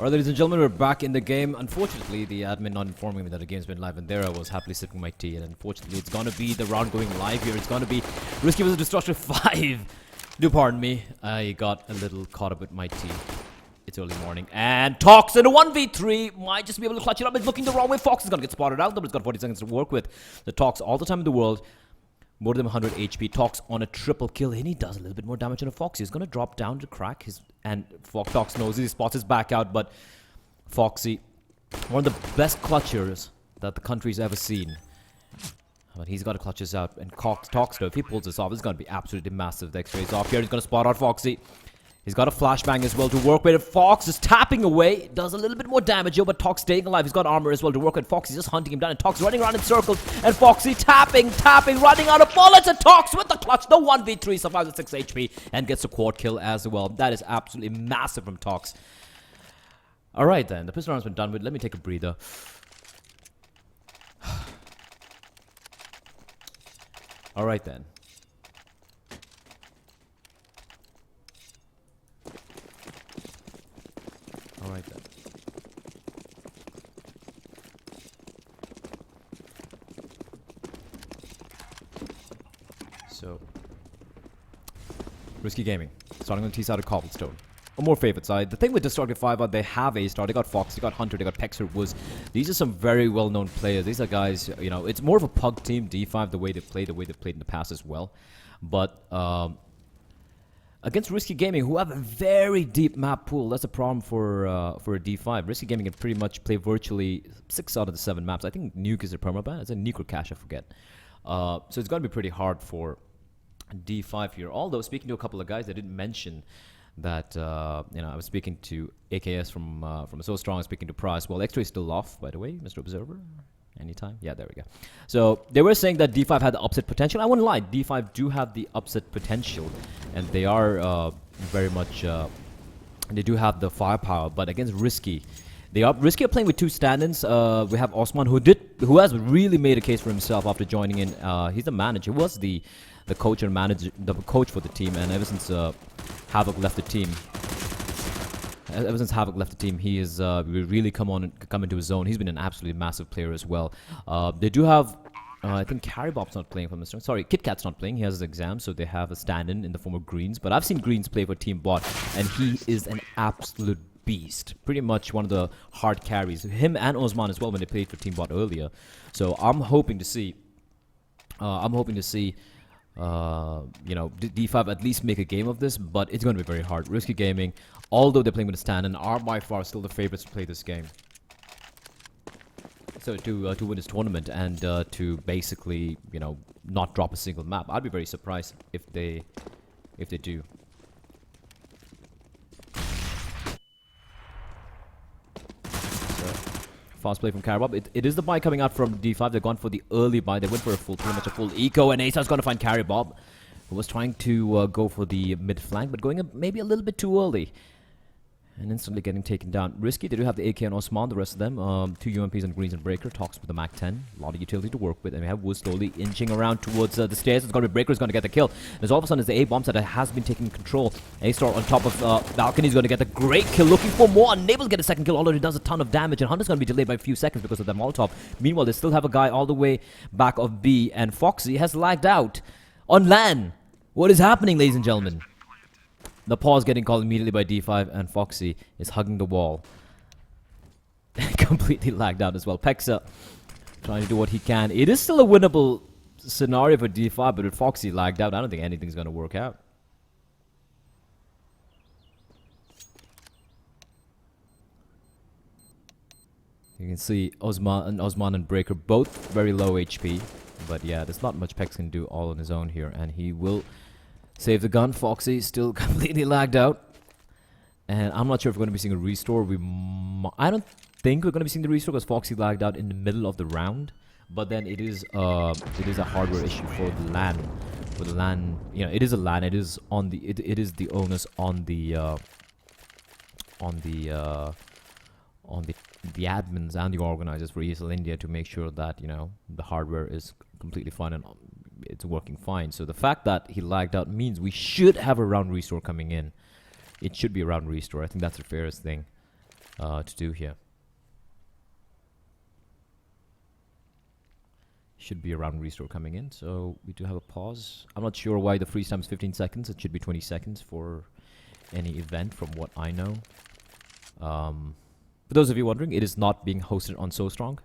Alright, ladies and gentlemen, we're back in the game. Unfortunately, the admin not informing me that the game's been live, and there I was happily sipping my tea. And unfortunately, it's gonna be the round going live here. It's gonna be Risky vs Destructor 5. Do pardon me, I got a little caught up with my tea. It's early morning, and Tox in a 1v3 might just be able to clutch it up. It's looking the wrong way. Fox is gonna get spotted out, but it's got 40 seconds to work with. The Tox all the time in the world. More than 100 HP. Tox on a triple kill, and he does a little bit more damage than a Fox. He's going to drop down to crack his... And Tox knows he spots his back out, but Foxy, one of the best clutchers that the country's ever seen. But he's got to clutch this out, and Tox, though, if he pulls this off, it's going to be absolutely massive. The X-Ray's off here. He's going to spot out Foxy. He's got a flashbang as well to work with. Fox is tapping away. Does a little bit more damage here, but Tox staying alive. He's got armor as well to work with. Foxy's just hunting him down, and Tox running around in circles. And Foxy tapping, running out of bullets. And Tox with the clutch. The 1v3 survives with 6 HP and gets a quad kill as well. That is absolutely massive from Tox. Alright then, the pistol round's been done with. Let me take a breather. Alright then. Alright then. So, Risky Gaming, starting on the T side of Cobblestone. A more favored side. The thing with Destructive 5, they have A-Star, they got Fox, they got Hunter, they got Pexer, Woods. These are some very well-known players. These are guys, you know, it's more of a pug team, D5, the way they play, the way they played in the past as well. But, against Risky Gaming, who have a very deep map pool, that's a problem for a D5. Risky Gaming can pretty much play virtually 6 out of the 7 maps. I think Nuke is a permaban. It's a Nuke or Cache, I forget. So it's going to be pretty hard for D5 here. Although, speaking to a couple of guys, they didn't mention that, you know, I was speaking to AKS from So Strong, speaking to Price. Well, X-Ray is still off, by the way, Mr. Observer. Anytime? Yeah, there we go. So, they were saying that D5 had the upset potential. I wouldn't lie. D5 do have the upset potential. And they are very much... they do have the firepower. But against Risky... Risky are playing with 2 stand-ins. We have Osman, who has really made a case for himself after joining in. He's the manager. He was the coach and manager... The coach for the team. And ever since Havoc left the team... Ever since Havoc left the team, he has really come into his own. He's been an absolutely massive player as well. They do have, I think Caribop's not playing for Mr. Sorry, KitKat's not playing. He has his exam, so they have a stand-in in the form of Greens. But I've seen Greens play for Team Bot, and he is an absolute beast. Pretty much one of the hard carries. Him and Osman as well when they played for Team Bot earlier. So I'm hoping to see. You know, D5 at least make a game of this, but it's going to be very hard. Risky Gaming, although they're playing with a stand, and are by far still the favorites to play this game. So to win this tournament and to basically, you know, not drop a single map. I'd be very surprised if they do. Fast play from Caribop. It is the buy coming out from D5. They've gone for the early buy. They went for pretty much a full eco, and Asa's going to find Caribop, who was trying to go for the mid flank, but going maybe a little bit too early. And instantly getting taken down. Risky, they do have the AK and Osman, the rest of them. 2 UMPs and Greens and Breaker. Talks with the MAC-10. A lot of utility to work with. And we have Wood slowly inching around towards the stairs. It's going to be Breaker, is going to get the kill. There's all of a sudden, the A-bomb that has been taking control. A-Star on top of Balcony is going to get the great kill. Looking for more. Unable to get a second kill, although he does a ton of damage. And Hunter's going to be delayed by a few seconds because of the Molotov. Meanwhile, they still have a guy all the way back of B. And Foxy has lagged out on LAN. What is happening, ladies and gentlemen? The pause getting called immediately by D5, and Foxy is hugging the wall. Completely lagged out as well. Pexa trying to do what he can. It is still a winnable scenario for D5, but with Foxy lagged out, I don't think anything's going to work out. You can see Osman and Breaker both very low HP. But yeah, there's not much Pex can do all on his own here, and he will... save the gun. Foxy still completely lagged out. And I'm not sure if we're going to be seeing a restore. I don't think we're going to be seeing the restore because Foxy lagged out in the middle of the round. But then it is a hardware issue for the LAN. For the LAN, you know, it is a LAN. It is on the it is the onus on the admins and the organizers for ESL India to make sure that, you know, the hardware is completely fine and it's working fine. So the fact that he lagged out means we should have a round restore coming in. It should be a round restore. I think that's the fairest thing. to do here. Should be around restore coming in, so we do have a pause. I'm not sure why the freeze time is 15 seconds. It should be 20 seconds for any event, from what I know. For those of you wondering, it is not being hosted on SoStrong.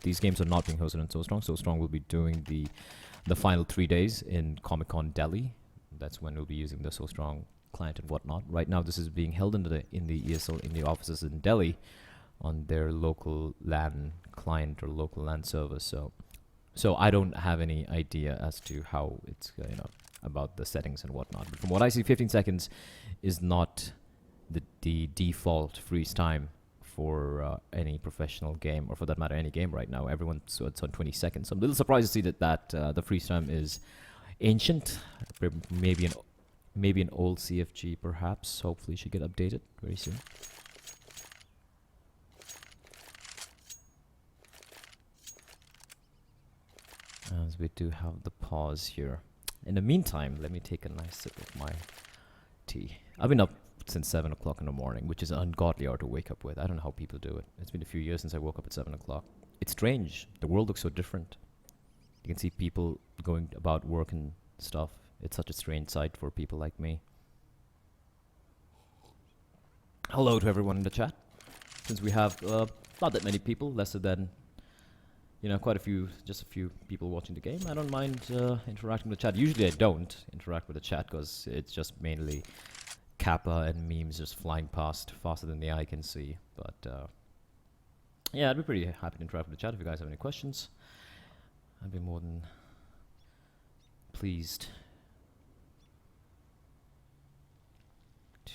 These games are not being hosted on SoStrong. SoStrong will be doing the final 3 days in Comic-Con Delhi. That's when we'll be using the SoStrong client and whatnot. Right now, this is being held in the ESL in the offices in Delhi on their local LAN client or local LAN server. So I don't have any idea as to how it's about the settings and whatnot. But from what I see, 15 seconds is not the default freeze time for any professional game, or for that matter, any game right now. So it's on 20 seconds. So I'm a little surprised to see that the freeze time is ancient. Maybe an old CFG, perhaps. Hopefully, should get updated very soon. As we do have the pause here. In the meantime, let me take a nice sip of my tea. I've been up since 7 o'clock in the morning, which is an ungodly hour to wake up with. I don't know how people do it. It's been a few years since I woke up at 7 o'clock. It's strange. The world looks so different. You can see people going about work and stuff. It's such a strange sight for people like me. Hello to everyone in the chat. Since we have not that many people, lesser than just a few people watching the game, I don't mind interacting with the chat. Usually I don't interact with the chat because it's just mainly Kappa and memes just flying past faster than the eye can see. But yeah, I'd be pretty happy to interact with the chat if you guys have any questions. I'd be more than pleased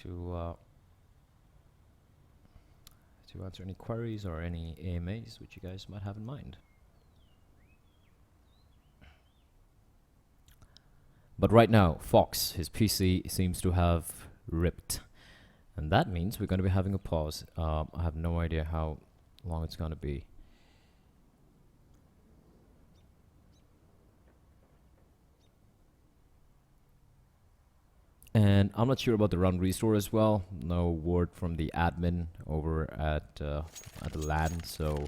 to answer any queries or any AMAs which you guys might have in mind. But right now, Fox, his PC seems to have ripped. And that means we're going to be having a pause. I have no idea how long it's going to be. And I'm not sure about the run restore as well. No word from the admin over at the LAN. So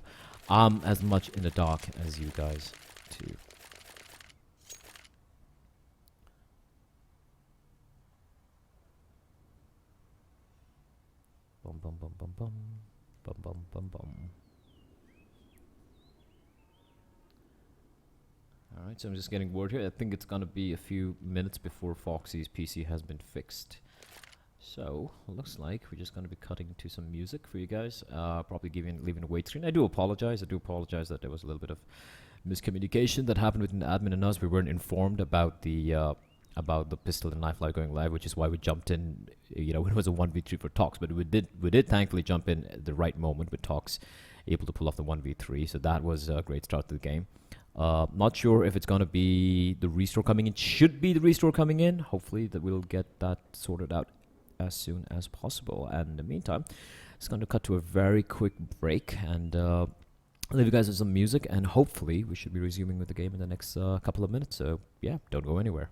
I'm as much in the dark as you guys too. Bum bum bum bum bum bum bum bum bum. Alright, so I'm just getting word here. I think it's gonna be a few minutes before Foxy's PC has been fixed. So looks like we're just gonna be cutting to some music for you guys. Probably leaving a wait screen. I do apologize that there was a little bit of miscommunication that happened between the admin and us. We weren't informed about the pistol and knife live going live, which is why we jumped in, when it was a 1v3 for Tox. But we did thankfully jump in at the right moment with Tox able to pull off the 1v3. So that was a great start to the game. Not sure if it's going to be the restore coming in. Should be the restore coming in. Hopefully that we'll get that sorted out as soon as possible. And in the meantime, it's going to cut to a very quick break. And I'll leave you guys with some music. And hopefully we should be resuming with the game in the next couple of minutes. So yeah, don't go anywhere.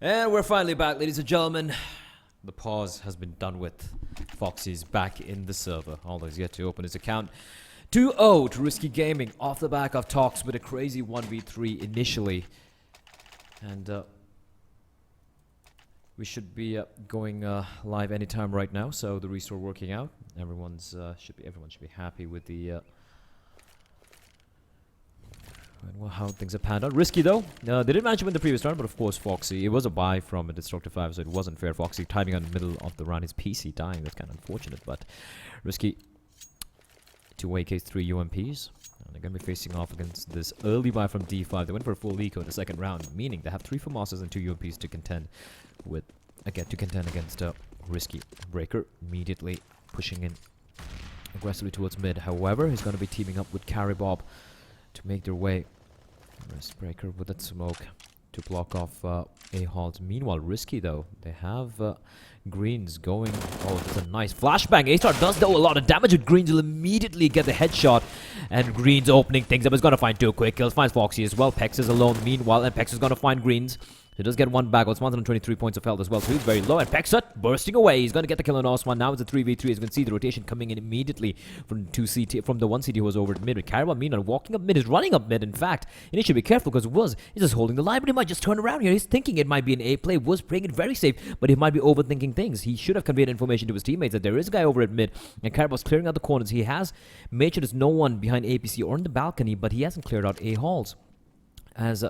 And we're finally back, ladies and gentlemen. The pause has been done with. Foxy's back in the server. Although he's yet to open his account. 2-0 to Risky Gaming off the back of talks with a crazy 1v3 initially. And we should be going live anytime right now. So the restore working out. Everyone should be happy with the how things have panned out. Risky though. They didn't manage to win the previous round, but of course Foxy. It was a buy from a Destructive 5, so it wasn't fair. Foxy timing on the middle of the round. His PC dying. That's kind of unfortunate, but Risky 2 AKs, 3 UMPs. And they're going to be facing off against this early buy from D5. They went for a full eco in the second round, meaning they have 3 FAMASas and 2 UMPs to contend with. Again, to contend against Risky. Breaker immediately pushing in aggressively towards mid. However, he's going to be teaming up with Carry Bob to make their way. Wrist Breaker with that smoke to block off A-Halls. Meanwhile, Risky though, they have Greens going. Oh, that's a nice flashbang. A-Star does though a lot of damage, but Greens will immediately get the headshot. And Greens opening things up. He's going to find 2 quick kills. Finds Foxy as well. Pex is alone meanwhile, and Pex is going to find Greens. He does get 1 back. It's 123 points of health as well, so he's very low. And Pexut bursting away. He's going to get the kill on Osman. Now it's a 3v3. As you can see, the rotation coming in immediately from the 1 CT who was over at mid. Caravan, meanwhile, walking up mid, is running up mid, in fact. And he should be careful because he's just holding the line, but he might just turn around here. He's thinking it might be an A play. Was playing it very safe, but he might be overthinking things. He should have conveyed information to his teammates that there is a guy over at mid. And Caravan's clearing out the corners. He has made sure there's no one behind APC or in the balcony, but he hasn't cleared out A-Halls. As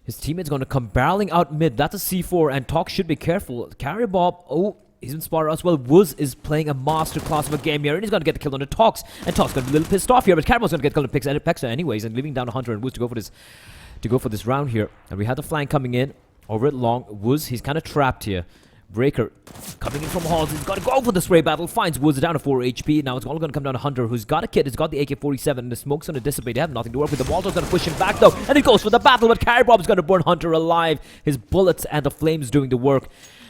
his teammate's going to come barreling out mid. That's a C4, and Talk should be careful. Carry Bob, oh, he's been spotted as well. Wooz is playing a master class of a game here, and he's going to get the kill on the Talks. And Talk's going to be a little pissed off here, but Carry Bob's going to get killed on Pexa anyways, and leaving down Hunter and Wooz to go for this round here. And we had the flank coming in over at long. Wooz, he's kind of trapped here. Breaker coming in from Halls. He's got to go for the spray battle. Finds Woods down to 4 HP. Now it's all going to come down to Hunter, who's got a kit. He's got the AK-47, and the smoke's going to dissipate. They have nothing to work with. The Walter's going to push him back, though. And he goes for the battle, but Carry Bob's going to burn Hunter alive. His bullets and the flames doing the work.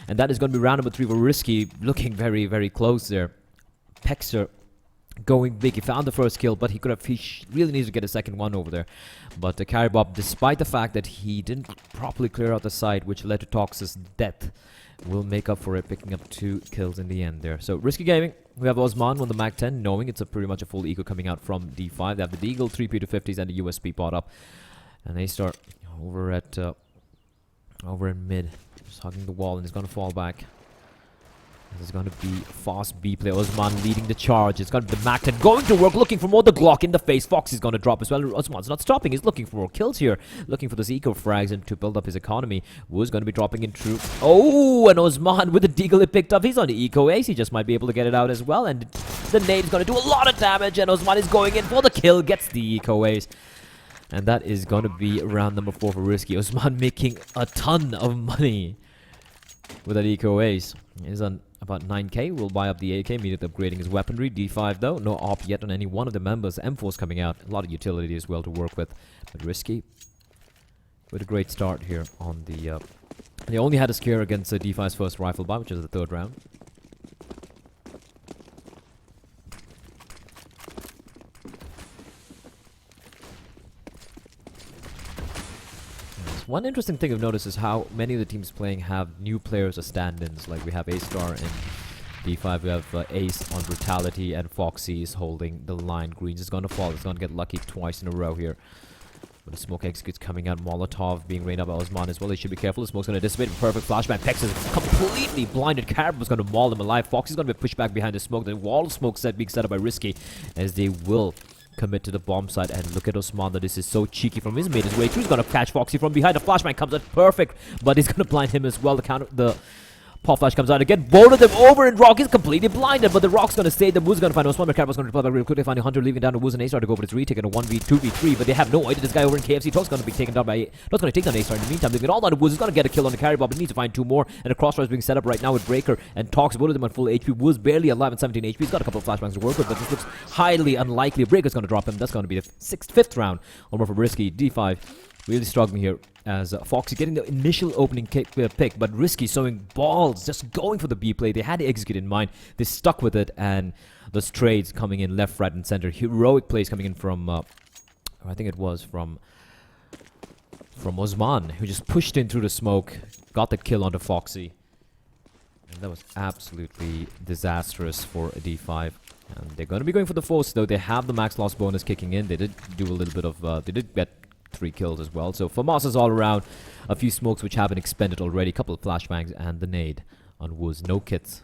And that is going to be round number 3 for Risky. Looking very, very close there. Pexer going big. He found the first kill, but he really needs to get a second one over there. But Carry Bob, despite the fact that he didn't properly clear out the site, which led to Tox's death, will make up for it, picking up 2 kills in the end there. So Risky Gaming, we have Osman on the Mag 10, knowing it's pretty much a full eco coming out from D5. They have the Deagle, 3 P250s, and the USP bought up. And they start over in mid, just hugging the wall, and he's going to fall back. This is going to be fast B play. Osman leading the charge. It's going to be the Mag 10 going to work, looking for more. The Glock in the face. Fox is going to drop as well. Osman's not stopping. He's looking for more kills here. Looking for those eco frags and to build up his economy. Woo's going to be dropping in true. Oh, and Osman with the Deagle he picked up. He's on the eco ace. He just might be able to get it out as well. And the nade's going to do a lot of damage. And Osman is going in for the kill. Gets the eco ace. And that is going to be round number 4 for Risky. Osman making a ton of money with that eco ace. He's on about 9k. We'll buy up the AK, immediately upgrading his weaponry. D5 though, no op yet on any one of the members. M4's coming out, a lot of utility as well to work with. But Risky with a great start here on the... they only had a scare against D5's first rifle buy, which is the 3rd round. One interesting thing I've noticed is how many of the teams playing have new players as stand-ins. Like we have A-Star in D5, we have Ace on Brutality, and Foxy is holding the line. Greens is going to fall. It's going to get lucky twice in a row here. But the smoke executes coming out. Molotov being rained up by Osman as well. They should be careful. The smoke's going to dissipate. Perfect flashbang. Pex is completely blinded. Carib was going to maul him alive. Foxy's going to be pushed back behind the smoke. The wall of smoke set being set up by Risky, as they will commit to the bomb site. And look at Osman, that this is so cheeky from his made his way through. He's gonna catch Foxy from behind. The flashbang comes out perfect, but he's gonna blind him as well. The pop flash comes out again. Both of them over, and Rock is completely blinded, but the Rock's gonna stay. The Wood's gonna find Osman. Carib's gonna reply back really quickly, finding Hunter, leaving down to Woods and A-Star to go for this retake in a 1v2v3, but they have no idea this guy over in KFC. Talk's gonna be taken down by Talk's gonna take down A-Star. In the meantime, leaving it all down to Woods. He's gonna get a kill on the Carry Bob, but needs to find 2 more, and a crossfire is being set up right now with Breaker and Talks. Both of them on full HP. Woods barely alive at 17 HP. He's got a couple of flashbangs to work with, but this looks highly unlikely. Breaker's gonna drop him. That's gonna be the 5th round. Over for Risky. D5 really struggling here, as Foxy getting the initial opening pick, but Risky showing balls, just going for the B play. They had to execute in mind. They stuck with it, and those trades coming in left, right, and center. Heroic plays coming in from, I think it was from from Osman, who just pushed in through the smoke, got that kill onto Foxy. And that was absolutely disastrous for a D5. And they're going to be going for the force, though. They have the max loss bonus kicking in. They did do a little bit of... they did get 3 kills as well. So FAMAS is all around. A few smokes which have been expended already. A couple of flashbangs and the nade on Wooz. No kits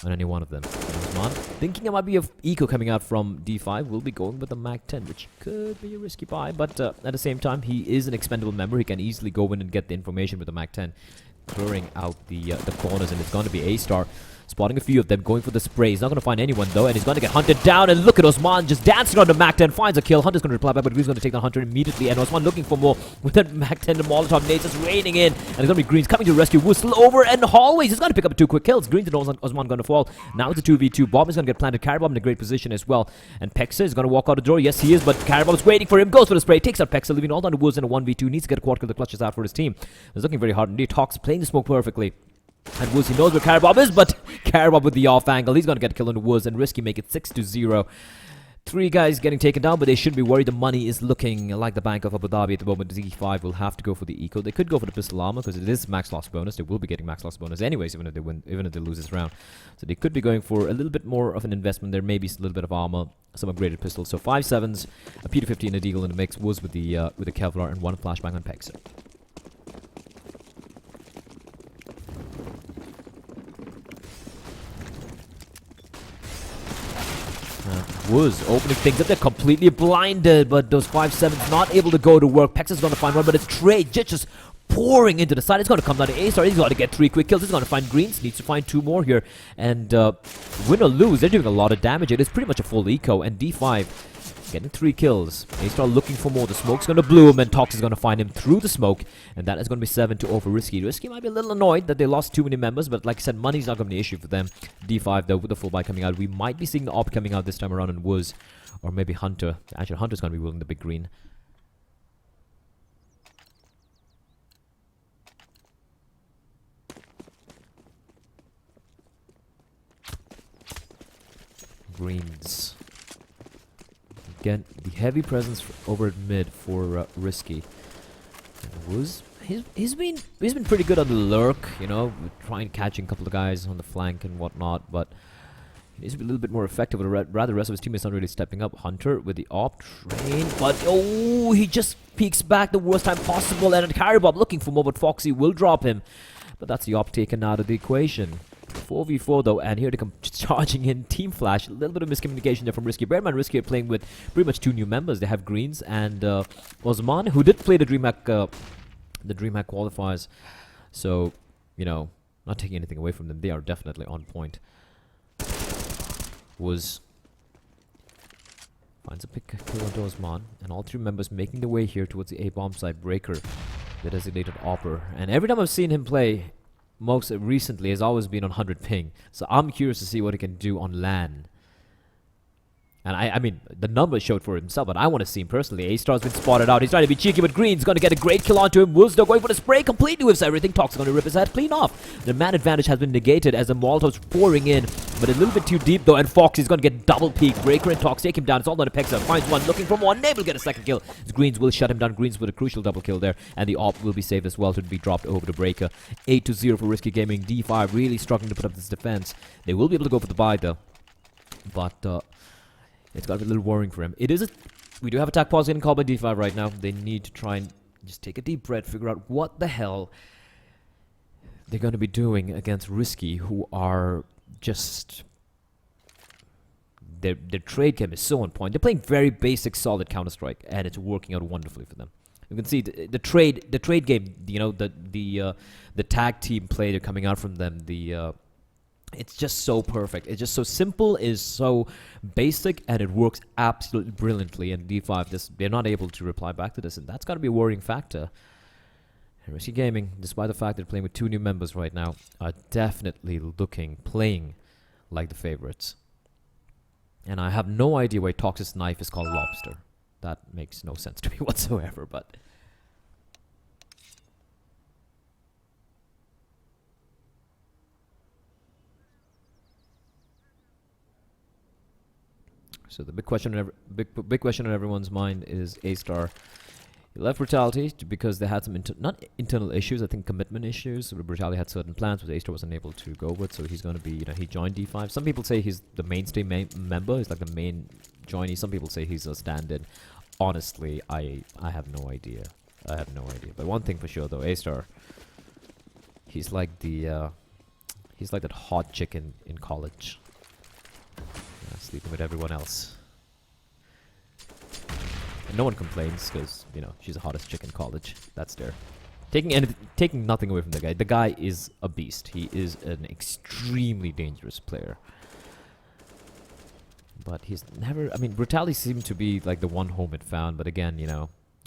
on any one of them. Osman, thinking it might be a eco coming out from D5, will be going with the Mag 10, which could be a risky buy. But at the same time, he is an expendable member. He can easily go in and get the information with the Mag 10. Clearing out the corners, and it's going to be A-Star spotting a few of them, going for the spray. He's not going to find anyone though, and he's going to get hunted down. And look at Osman just dancing on the Mac 10, finds a kill. Hunter's going to reply back, but he's going to take the Hunter immediately. And Osman looking for more with that Mac 10. The Molotov nades just raining in, and it's going to be Greens coming to rescue. Whistle over and hallways. He's going to pick up 2 quick kills. Greens and Osman going to fall. Now it's a 2v2. Bomb is going to get planted. Caribomb in a great position as well. And Pexa is going to walk out the door. Yes, he is, but Caribomb is waiting for him. Goes for the spray, takes out Pexa, leaving all down to Woods in a 1v2. Needs to get a quad kill. The clutches out for his team. He's looking very hard indeed. Tox playing the smoke perfectly. And Wooz, he knows where Caribomb is, but Caribomb with the off angle. He's going to get killed on Wooz, and Risky make it 6-0. 3 guys getting taken down, but they shouldn't be worried. The money is looking like the Bank of Abu Dhabi at the moment. Z5 will have to go for the eco. They could go for the pistol armor because it is max loss bonus. They will be getting max loss bonus anyways, even if they win, even if they lose this round. So they could be going for a little bit more of an investment there. Maybe a little bit of armor, some upgraded pistols. So 5.7s, a P250 and a Deagle in the mix. Wooz with the Kevlar and 1 flashbang on Pexa. Wooz opening things up. They're completely blinded, but those 5.7s not able to go to work. Pexa's going to find one, but it's Trade just pouring into the side. It's going to come down to A-Star. He's got to get 3 quick kills. He's going to find Greens. Needs to find 2 more here. And win or lose, they're doing a lot of damage. It is pretty much a full eco. And D5 getting 3 kills. A-Star looking for more. The smoke's going to bloom, and Tox is going to find him through the smoke. And that is going to be 7-0 for Risky. Risky might be a little annoyed that they lost too many members, but like I said, money's not going to be an issue for them. D5, though, with the full buy coming out. We might be seeing the AWP coming out this time around in Wooz. Or maybe Hunter. Actually, Hunter's going to be willing the big green. Greens. Again, the heavy presence over at mid for Risky. Wooz, he's been pretty good on the lurk, you know, trying catching a couple of guys on the flank and whatnot, but he needs to be a little bit more effective. Rather, the rest of his teammates not really stepping up. Hunter with the AWP train, but oh, he just peeks back the worst time possible, and Caribomb looking for more, but Foxy will drop him. But that's the AWP taken out of the equation. 4v4 though, and here they come charging in Team Flash. A little bit of miscommunication there from Risky. Bear in mind, Risky are playing with pretty much 2 new members. They have Greens and Osman, who did play the DreamHack qualifiers. So, you know, not taking anything away from them. They are definitely on point. Wooz finds a pick kill onto Osman, and all 3 members making their way here towards the A-bomb side. Breaker, the designated AWPer. And every time I've seen him play, most recently, has always been on 100 ping. So I'm curious to see what he can do on LAN. And I mean, the numbers showed for himself, but I want to see him personally. A-Star's been spotted out. He's trying to be cheeky, but Green's going to get a great kill onto him. Wolves, they're going for the spray, completely whiffs everything. Tox going to rip his head clean off. The man advantage has been negated as the Molotov's pouring in, but a little bit too deep though, and Fox is going to get double peek. Breaker and Tox take him down. It's all down to Pexa. Finds one, looking for more, unable to get a second kill. Greens will shut him down. Greens with a crucial double kill there, and the AWP will be saved as well to be dropped over to Breaker. 8-0 for Risky Gaming. D5 really struggling to put up this defense. They will be able to go for the buy though, but it's got to be a little worrying for him. We do have attack pause getting called by D5 right now. They need to try and just take a deep breath, figure out what the hell they're going to be doing against Risky, who are just... Their trade game is so on point. They're playing very basic, solid Counter-Strike, and it's working out wonderfully for them. You can see the trade game, you know, the tag team play they're coming out from them, it's just so perfect. It's just so simple, is so basic, and it works absolutely brilliantly. And D5, they're not able to reply back to this, and that's got to be a worrying factor. And Risky Gaming, despite the fact they're playing with 2 new members right now, are definitely playing like the favorites. And I have no idea why Tox's knife is called Lobster. That makes no sense to me whatsoever, but... So the big question on everyone's mind is A-Star. He left Brutality because they had some not internal issues, I think commitment issues. So Brutality had certain plans which A-Star wasn't able to go with, so he's going to be, he joined D5. Some people say he's the mainstay member, he's like the main joinee. Some people say he's a stand-in. Honestly, I have no idea. I have no idea. But one thing for sure though, A-Star, he's like the he's like that hot chicken in college. Yeah, sleeping with everyone else. And no one complains because, she's the hottest chick in college. That's there. Taking nothing away from the guy. The guy is a beast. He is an extremely dangerous player. But he's never... Brutality seemed to be like the one home it found. But again,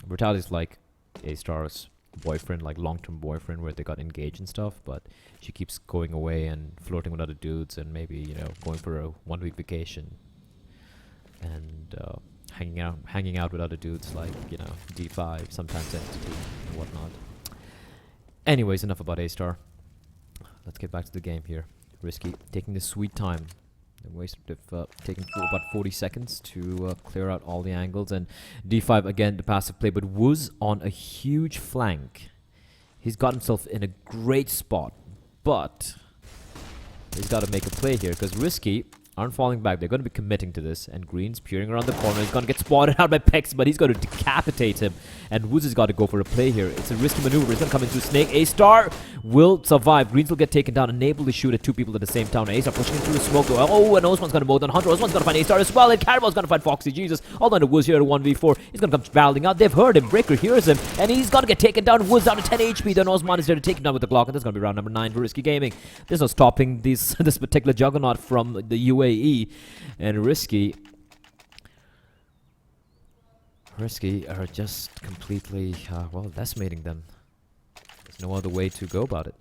Brutality's like A-Star's boyfriend, like long-term boyfriend, where they got engaged and stuff. But she keeps going away and flirting with other dudes and maybe, going for a 1-week vacation. And, hanging out with other dudes like, D5, sometimes Entity and whatnot. Anyways, enough about A-Star. Let's get back to the game here. Risky, taking this sweet time. Taking about 40 seconds to clear out all the angles. And D5, again, the passive play, but Wuz on a huge flank. He's got himself in a great spot, but he's got to make a play here because Risky aren't falling back. They're going to be committing to this. And Green's peering around the corner. He's going to get spotted out by Pex, but he's going to decapitate him. And Woods has got to go for a play here. It's a risky maneuver. He's going to come in through Snake. A-Star will survive. Greens will get taken down, unable to shoot at 2 people at the same time. A-Star pushing through the smoke. Oh, and Osman's going to mow down Hunter. Osman's going to find A-Star as well. And Caramel's going to find Foxy. Jesus. All under Woods here at 1v4. He's going to come barreling out. They've heard him. Breaker hears him. And he's going to get taken down. Woods down to 10 HP. Then Osman is there to take him down with the Glock. And that's going to be round number 9 for Risky Gaming. There's no stopping this particular juggernaut from the UAE. And Risky are just completely, decimating them. There's no other way to go about it.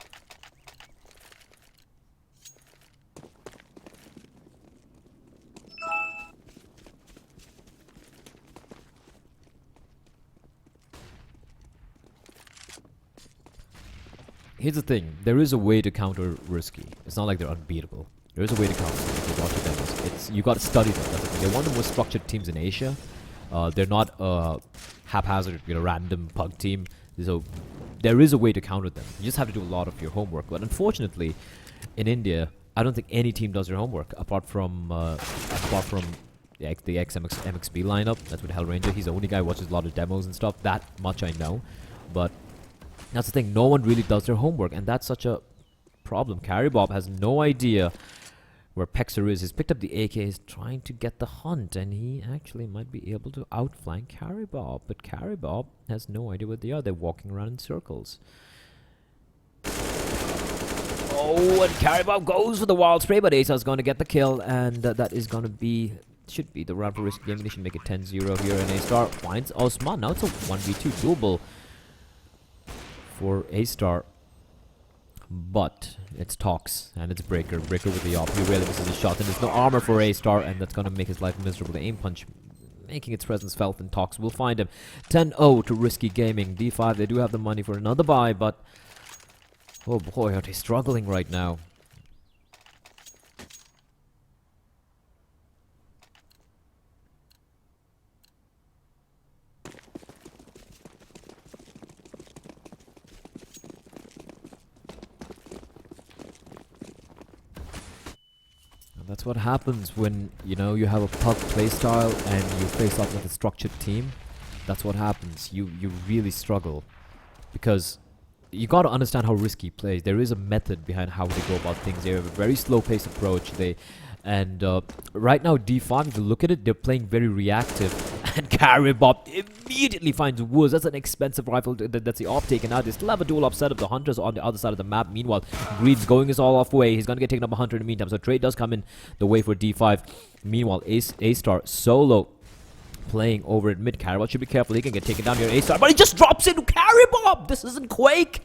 Here's the thing. There is a way to counter Risky. It's not like they're unbeatable. There is a way to counter them. If you watch them. You got to study them. That's the thing. They're one of the most structured teams in Asia. They're not a haphazard, random pug team. So there is a way to counter them. You just have to do a lot of your homework. But unfortunately, in India, I don't think any team does their homework apart from the ex-MXB lineup. That's with Hellranger. He's the only guy who watches a lot of demos and stuff. That much I know. But that's the thing. No one really does their homework, and that's such a problem. Carry Bob has no idea where Pexer is. He's picked up the AK, he's trying to get the hunt, and he actually might be able to outflank Carry Bob, but Carry Bob has no idea where they are. They're walking around in circles. Oh, and Carry Bob goes for the wild spray, but Asa's going to get the kill, and that is going to be, should be the round for Risk Gaming. They should make it 10-0 here, and A-Star finds Osman. Now it's a 1v2 doable for A-Star. But it's Tox and it's Breaker. Breaker with the op. He really misses his shot, and there's no armor for A-Star, and that's going to make his life miserable. The aim punch making its presence felt, and Tox will find him. 10-0 to Risky Gaming. D5, they do have the money for another buy, but oh boy, are they struggling right now. That's what happens when, you have a pub playstyle and you face off with a structured team. That's what happens. You really struggle. Because you got to understand how Risky plays. There is a method behind how they go about things. They have a very slow-paced approach. Right now, D5, if you look at it, they're playing very reactive. And Carry Bob immediately finds Woods. That's an expensive rifle. That's the op taken out. They still have a dual op set of the Hunters on the other side of the map. Meanwhile, Green's going his all off way. He's going to get taken up a Hunter in the meantime. So trade does come in the way for D5. Meanwhile, A-Star solo playing over at mid. Carry Bob should be careful. He can get taken down here. A-Star, but he just drops into Carry Bob. This isn't Quake.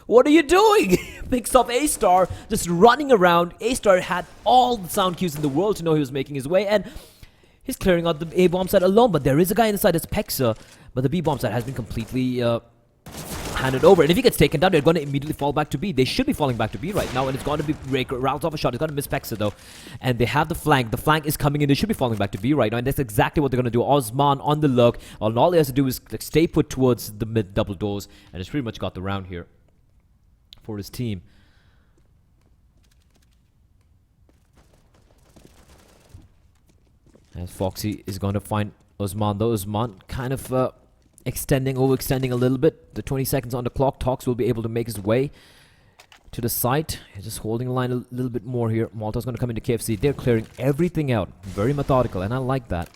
What are you doing? Picks up A-Star, just running around. A-Star had all the sound cues in the world to know he was making his way, and he's clearing out the A-bomb site alone, but there is a guy inside, it's Pexa, but the B-bomb site has been completely hand it over. And if he gets taken down, they're going to immediately fall back to B. They should be falling back to B right now, and it's going to be Breaker. Rounds off a shot. It's going to miss Pexa, though. And they have the flank. The flank is coming in. They should be falling back to B right now, and that's exactly what they're going to do. Osman on the look. All he has to do is stay put towards the mid double doors, and it's pretty much got the round here for his team. As Foxy is going to find Osman, though. Osman kind of overextending a little bit. The 20 seconds on the clock. Tox will be able to make his way to the site. He's just holding the line a little bit more here. Malta's going to come into KFC. They're clearing everything out. Very methodical, and I like that.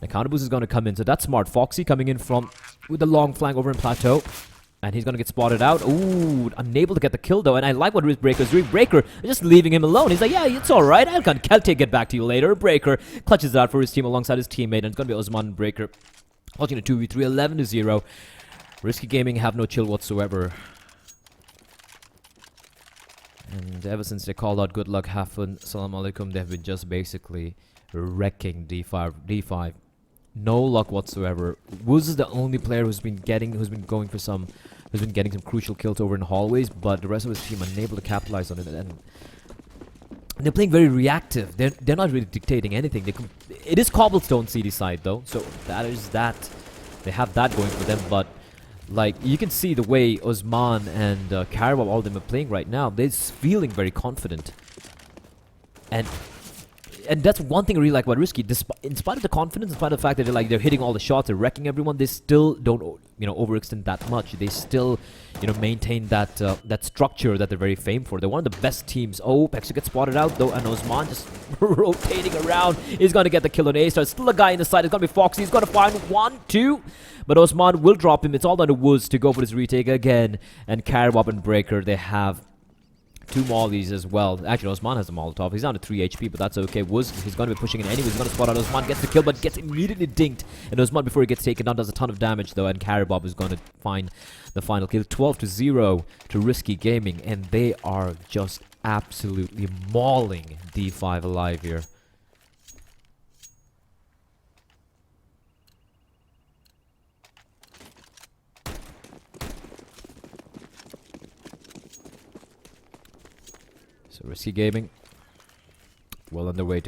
The counter boost is going to come in, so that's smart. Foxy coming in with the long flank over in Plateau. And he's going to get spotted out. Ooh, unable to get the kill, though. And I like what Breaker's doing. Breaker just leaving him alone. He's like, yeah, it's all right. I'll take it back to you later. Breaker clutches it out for his team alongside his teammate. And it's going to be Osman and Breaker. Watching a 2v3, 11-0. Risky Gaming have no chill whatsoever. And ever since they called out good luck, Hafun, salam alaikum, they've been just basically wrecking D5. No luck whatsoever. Wuz is the only player who's been getting some crucial kills over in hallways, but the rest of his team unable to capitalize on it, and they're playing very reactive. They're not really dictating anything. It is cobblestone CD side though, so that is that. They have that going for them, but like you can see the way Osman and Karabab, all of them are playing right now. They're feeling very confident, and that's one thing I really like about Risky. In spite of the confidence, in spite of the fact that they're hitting all the shots, they're wrecking everyone, they still don't overextend that much. They still maintain that structure that they're very famed for. They're one of the best teams. Oh, Pexa gets spotted out though, and Osman just rotating around. He's going to get the kill on A-Star. Still a guy in the side. It's going to be Foxy. He's going to find 1, 2. But Osman will drop him. It's all down to Woods to go for this retake again. And Karabab and Breaker, they have 2 mollies as well. Actually, Osman has a Molotov. He's down to 3 HP, but that's okay. He's going to be pushing in anyways. He's going to spot out Osman, gets the kill, but gets immediately dinked. And Osman, before he gets taken down, does a ton of damage, though. And Karabab is going to find the final kill. 12-0 to Risky Gaming. And they are just absolutely mauling D5 alive here. So Risky Gaming, well underway. I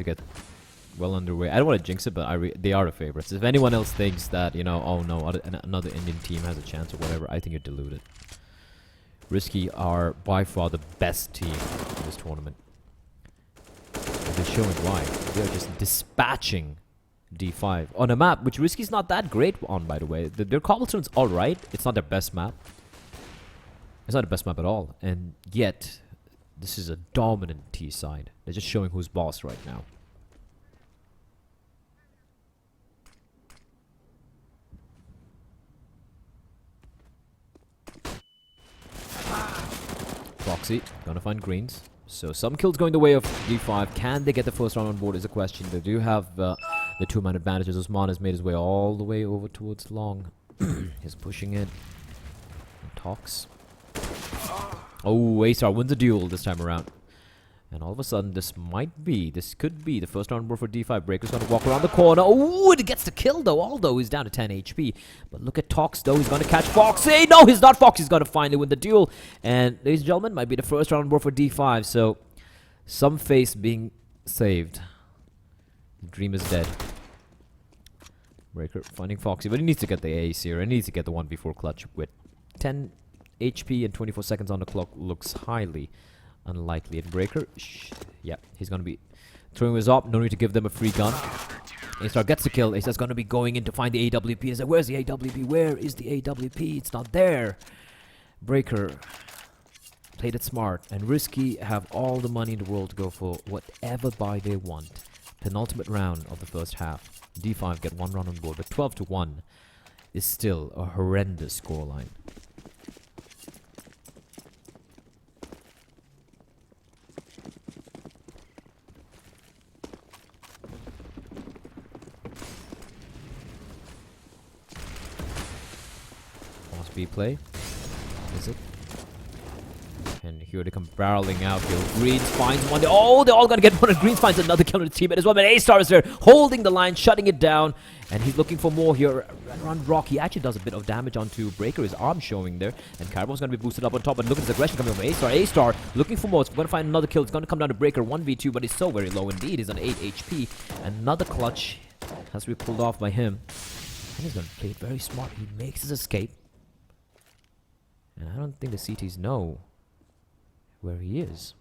don't want to jinx it, but they are the favorites. If anyone else thinks that, oh no, another Indian team has a chance or whatever, I think you're deluded. Risky are by far the best team in this tournament. And they're showing why. They're just dispatching D5 on a map which Risky's not that great on, by the way. Their cobblestone's alright. It's not their best map. It's not the best map at all. And yet this is a dominant T side. They're just showing who's boss right now. Foxy gonna find greens. So some kills going the way of D5. Can they get the first round on board is a question. They do have the 2-man advantages. Osman has made his way all the way over towards long. He's pushing it. Tox. Oh, A-Star wins the duel this time around. And all of a sudden, this could be the first round board for D5. Breaker's going to walk around the corner. Oh, it gets the kill, though, although he's down to 10 HP. But look at Tox, though. He's going to catch Foxy. No, he's not Foxy. He's going to finally win the duel. And, ladies and gentlemen, might be the first round board for D5. So, some face being saved. The dream is dead. Breaker finding Foxy, but he needs to get the ace here. He needs to get the 1v4 clutch with 10 HP and 24 seconds on the clock. Looks highly unlikely. And Breaker, yeah, he's going to be throwing his op. No need to give them a free gun. A-Star gets the kill. A-Star's going to be going in to find the AWP. He's like, where's the AWP? Where is the AWP? It's not there. Breaker played it smart. And Risky have all the money in the world to go for whatever buy they want. Penultimate round of the first half. D5 get 1 round on board, but 12-1 is still a horrendous scoreline. Play, is it? And here they come barreling out here. Greens finds one. Oh, they're all going to get one. And Greens finds another kill on his teammate as well. But A-Star is there, holding the line, shutting it down. And he's looking for more here. Around Rock, he actually does a bit of damage onto Breaker. His arm showing there. And Caribou's going to be boosted up on top. But look at his aggression coming from A-Star. A-Star looking for more. It's going to find another kill. It's going to come down to Breaker 1v2. But he's so very low indeed. He's on 8 HP. Another clutch has to be pulled off by him. And he's going to play it very smart. He makes his escape. And I don't think the CTs know where he is.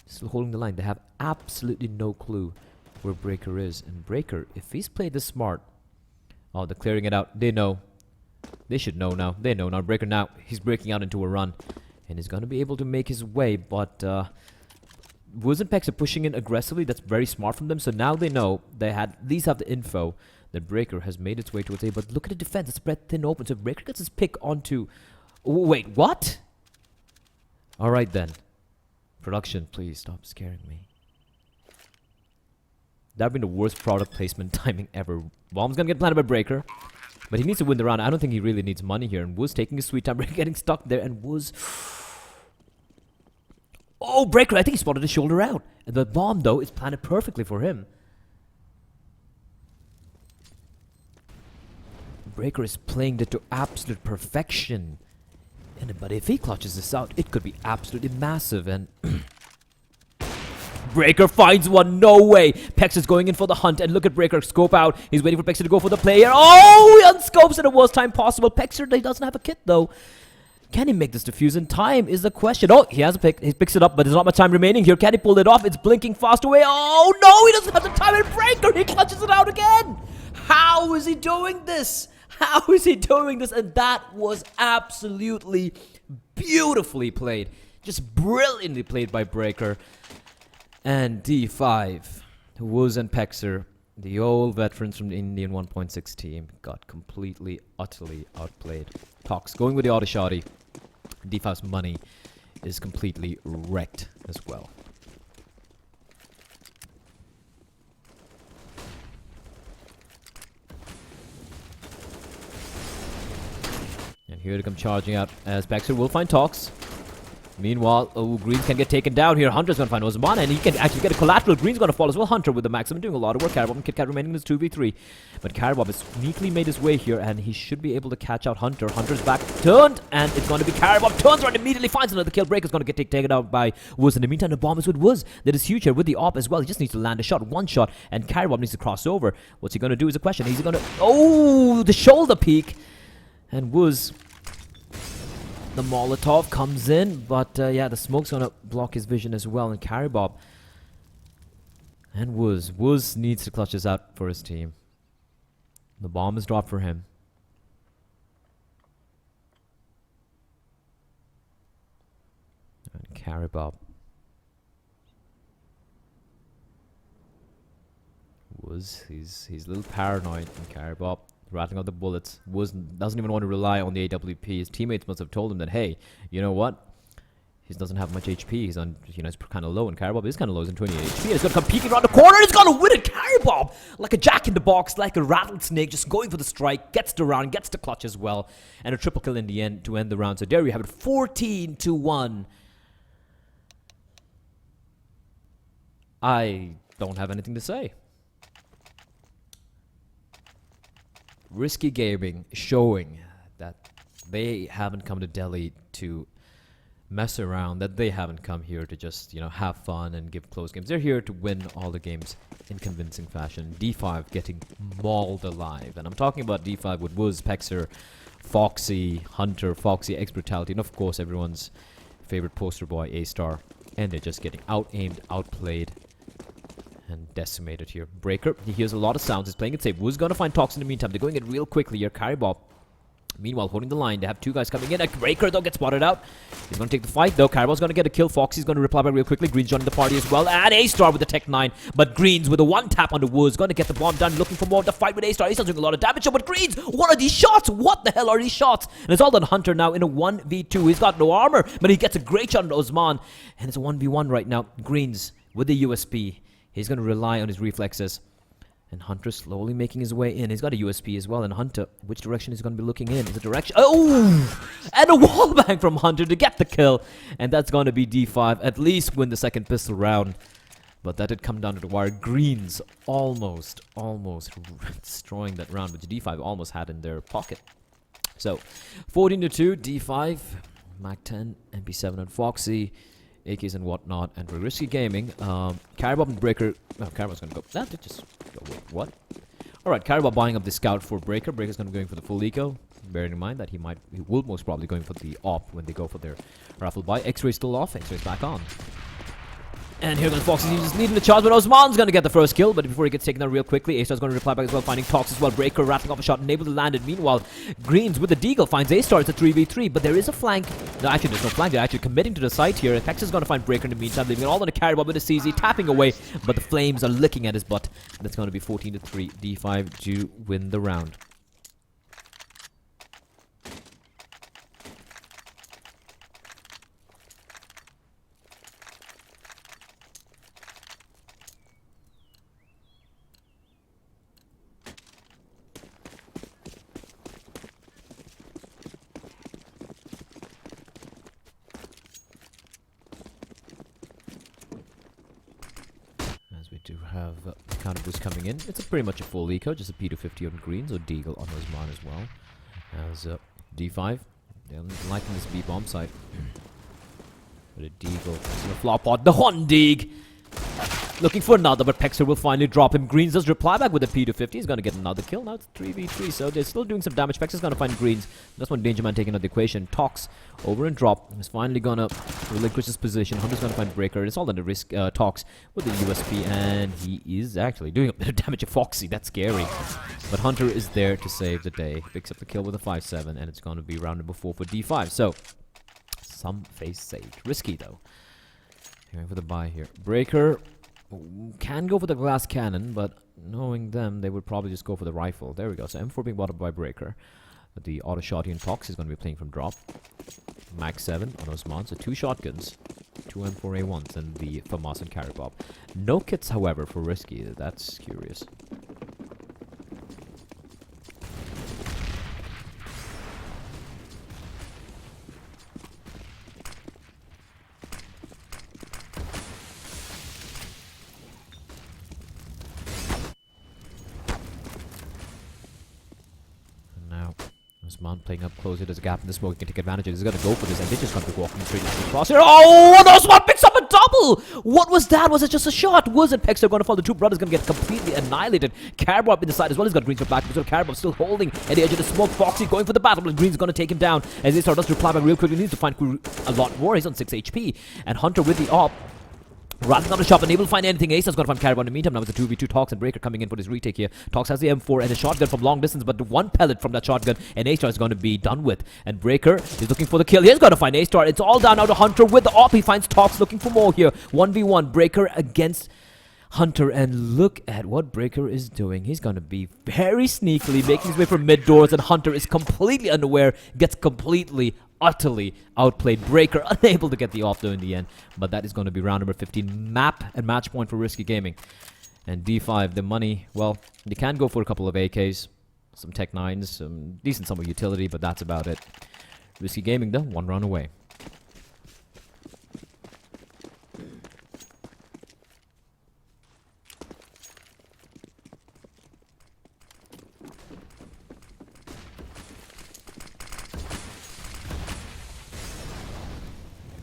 Still holding the line. They have absolutely no clue where Breaker is. And Breaker, if he's played this smart... Oh, they're clearing it out. They know. They should know now. They know now. Breaker now. He's breaking out into a run. And he's going to be able to make his way. But Wooz and Pex are pushing in aggressively. That's very smart from them. So now they know. They at least have the info that Breaker has made its way towards A. But look at the defense. It's spread thin open. So if Breaker gets his pick onto... Oh, wait, what? Alright then. Production, please stop scaring me. That would be the worst product placement timing ever. Bomb's gonna get planted by Breaker. But he needs to win the round. I don't think he really needs money here. And Wooz taking his sweet time. Breaker getting stuck there. And Wooz... Oh, Breaker, I think he spotted his shoulder out. And the bomb, though, is planted perfectly for him. Breaker is playing it to absolute perfection. But if he clutches this out, it could be absolutely massive. And Breaker finds one. No way. Pex is going in for the hunt. And look at Breaker scope out. He's waiting for Pexer to go for the player. Oh, he unscopes at the worst time possible. Pexer, he doesn't have a kit though. Can he make this defuse in time is the question. Oh, he has a pick. He picks it up, but there's not much time remaining here. Can he pull it off? It's blinking fast away. Oh, no, he doesn't have the time. And Breaker, he clutches it out again. How is he doing this? How is he doing this? And that was absolutely beautifully played. Just brilliantly played by Breaker. And D5, Wooz and Pexer, the old veterans from the Indian 1.6 team, got completely, utterly outplayed. Tox going with the auto shotty. D5's money is completely wrecked as well. And here they come charging out as Pexer will find Tox. Meanwhile, Greens can get taken down here. Hunter's gonna find Osman, and he can actually get a collateral. Green's gonna fall as well. Hunter with the maximum doing a lot of work. Carabob and KitKat remaining in his 2v3. But Carabob has sneakily made his way here, and he should be able to catch out Hunter. Hunter's back turned, and it's gonna be Carabob. Turns around, immediately finds another kill. Breaker's gonna get taken out by Wooz. In the meantime, the bomb is with Wooz. That is huge here with the op as well. He just needs to land a shot, one shot, and Carabob needs to cross over. What's he gonna do is a question. He's gonna... Oh, the shoulder peek. And Wooz... The Molotov comes in, but yeah, the smoke's gonna block his vision as well. And Carabob and Wooz needs to clutch this out for his team. The bomb is dropped for him. And Carabob. He's a little paranoid. And Carabob rattling out the bullets. Doesn't even want to rely on the AWP. His teammates must have told him that, hey, you know what? He doesn't have much HP. He's on, you know, he's kind of low, and Carabob is kind of low. He's in 28 HP. And he's going to come peeking around the corner, and he's going to win it. Carabob, like a jack in the box, like a rattlesnake, just going for the strike, gets the round, gets the clutch as well, and a triple kill in the end to end the round. So there you have it, 14-1. I don't have anything to say. Risky Gaming showing that they haven't come to Delhi to mess around, that they haven't come here to just, you know, have fun and give close games. They're here to win all the games in convincing fashion. D5 getting mauled alive. And I'm talking about D5 with Wooz, Pexer, Foxy, Hunter, Foxy, Brutality, and of course everyone's favorite poster boy, A-Star. And they're just getting out-aimed, outplayed, and decimated here. Breaker, he hears a lot of sounds. He's playing it safe. Wooz gonna find Tox in the meantime. They're going it real quickly here. Carabob, meanwhile, holding the line. They have two guys coming in. Breaker, though, gets spotted out. He's gonna take the fight, though. Carabob's gonna get a kill. Foxy's gonna reply back real quickly. Green's joining the party as well. And A-Star with the Tech 9. But Green's with a one tap on the Wooz. Gonna get the bomb done. Looking for more of the fight with A-Star. A-Star's doing a lot of damage. But Green's, what are these shots? What the hell are these shots? And it's all done Hunter now in a 1v2. He's got no armor, but he gets a great shot on Osman. And it's a 1v1 right now. Green's with the USP. He's going to rely on his reflexes. And Hunter slowly making his way in. He's got a USP as well. And Hunter, which direction is he going to be looking in? Is it direction? Oh! And a wallbang from Hunter to get the kill. And that's going to be D5. At least win the second pistol round. But that did come down to the wire. Greens almost destroying that round, which D5 almost had in their pocket. So, 14-2, D5, Mac-10, MP7 and Foxy, AKs and whatnot, and for Risky Gaming, Caribop and Breaker. No, Caribop's gonna go. That did just go. Wait, what? Alright, Caribop buying up the scout for Breaker. Breaker's gonna be going for the full eco. Bearing in mind that he will most probably going for the op when they go for their raffle buy. X-ray still off, X-ray's back on. And here goes Foxy, he's just needing the charge, but Osman's gonna get the first kill, but before he gets taken out real quickly, A-Star's gonna reply back as well, finding Tox as well. Breaker rattling off a shot and able to land it. Meanwhile, Greens with the Deagle finds A-Star. It's a 3v3, but there is a flank. No, actually, there's no flank. They're actually committing to the site here. Pex is gonna find Breaker in the meantime, leaving it all on a Caribou with a CZ, tapping away, but the flames are licking at his butt. That's gonna be 14-3. D5 to win the round. Do have counter boost coming in. It's pretty much a full eco, just a P250 on Greens or Deagle on Osman as well. As D5, they're liking this B bomb site. But a Deagle, a flop pod, the Hondig! Looking for another, but Pexer will finally drop him. Greens does reply back with a P250. He's going to get another kill. Now it's 3v3, so they're still doing some damage. Pexer's going to find Greens. That's one Danger Man taking out the equation. Tox over and drop. He's finally going to relinquish his position. Hunter's going to find Breaker. It's all under risk. Tox with the USP, and he is actually doing a bit of damage to Foxy. That's scary. But Hunter is there to save the day. Picks up the kill with a 5-7, and it's going to be round number 4 for D5. So, some face saved. Risky, though. Going for the buy here. Breaker can go for the glass cannon, but knowing them, they would probably just go for the rifle. There we go. So M4 being bought up by Breaker. The auto shotty and Tox is going to be playing from drop. Max 7 on Osman, so 2 shotguns, 2 M4A1s, and the FAMAS and Caribop. No kits, however, for Risky. That's curious. Osman playing up close. There's a gap in the smoke. He can take advantage of it. He's going to go for this, and they just going to be walking straight into the crosshair. Oh, and Osman picks up a double! What was that? Was it just a shot? Was it? Pexer going to fall. The two brothers going to get completely annihilated. Caribou up in the side as well. He's got Greens for back. So Caribou still holding at the edge of the smoke. Foxy going for the battle, but Green's going to take him down. As they start does reply back real quickly. He needs to find a lot more. He's on 6 HP. And Hunter with the op. Rattling on the shop, unable to find anything. Ace-Star's going to find Caribou in the meantime. Now it's a 2v2 Tox and Breaker coming in for this retake here. Tox has the M4 and a shotgun from long distance, but the one pellet from that shotgun, and A-Star is going to be done with. And Breaker is looking for the kill. He's going to find A-Star. It's all down now to Hunter with the op. He finds Tox looking for more here. 1v1 Breaker against Hunter, and look at what Breaker is doing. He's going to be very sneakily making his way from mid doors, and Hunter is completely unaware, gets completely utterly outplayed. Breaker unable to get the off though in the end, but that is going to be round number 15. Map and match point for Risky Gaming. And D5, the money, well, you can go for a couple of AKs, some Tech 9s, some decent sum of utility, but that's about it. Risky Gaming though, 1 round away.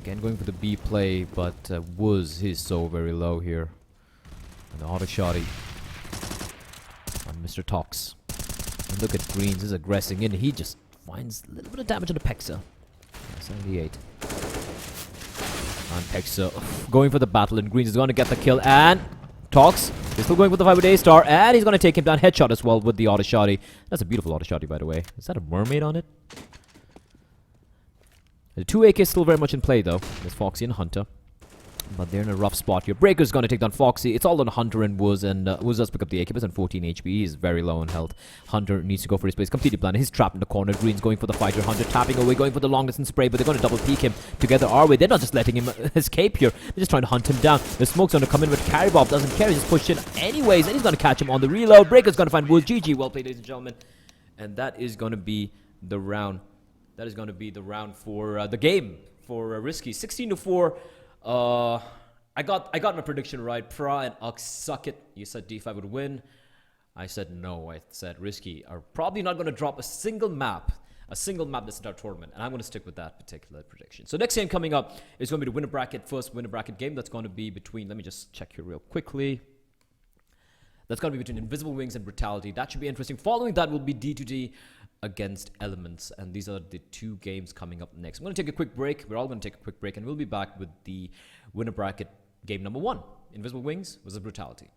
Again, going for the B play, but he's so very low here. And the auto shotty on Mr. Tox. And look at Greens, is aggressing in. He just finds a little bit of damage on the Pexa. 78. And Pexa going for the battle, and Greens is going to get the kill. And Tox is still going with the fight with A-Star, and he's going to take him down. Headshot as well with the auto shotty. That's a beautiful auto shotty, by the way. Is that a mermaid on it? The 2 AK is still very much in play though. There's Foxy and Hunter. But they're in a rough spot here. Breaker's going to take down Foxy. It's all on Hunter and Wuz, and Wuz does pick up the AK on 14 HP. He's very low on health. Hunter needs to go for his place. Completely blind. He's trapped in the corner. Green's going for the fighter. Hunter tapping away, going for the long distance spray, but they're going to double peek him together our way. They're not just letting him escape here. They're just trying to hunt him down. The smoke's going to come in, but Carry Bob doesn't care. He just pushed in anyways, and he's going to catch him on the reload. Breaker's going to find Wuz. GG. Well played, ladies and gentlemen. And that is going to be the round. That is going to be the round for the game for Risky. 16-4. I got my prediction right. Pra and Ux, suck it. You said D5 would win. I said no. I said Risky are probably not going to drop a single map this entire tournament. And I'm going to stick with that particular prediction. So next game coming up is going to be the winner bracket, first winner bracket game. That's going to be between, let me just check here real quickly. That's going to be between Invisible Wings and Brutality. That should be interesting. Following that will be D2D against Elements. And these are the two games coming up next. I'm going to take a quick break. We're all going to take a quick break. And we'll be back with the winner bracket game number 1. Invisible Wings versus Brutality.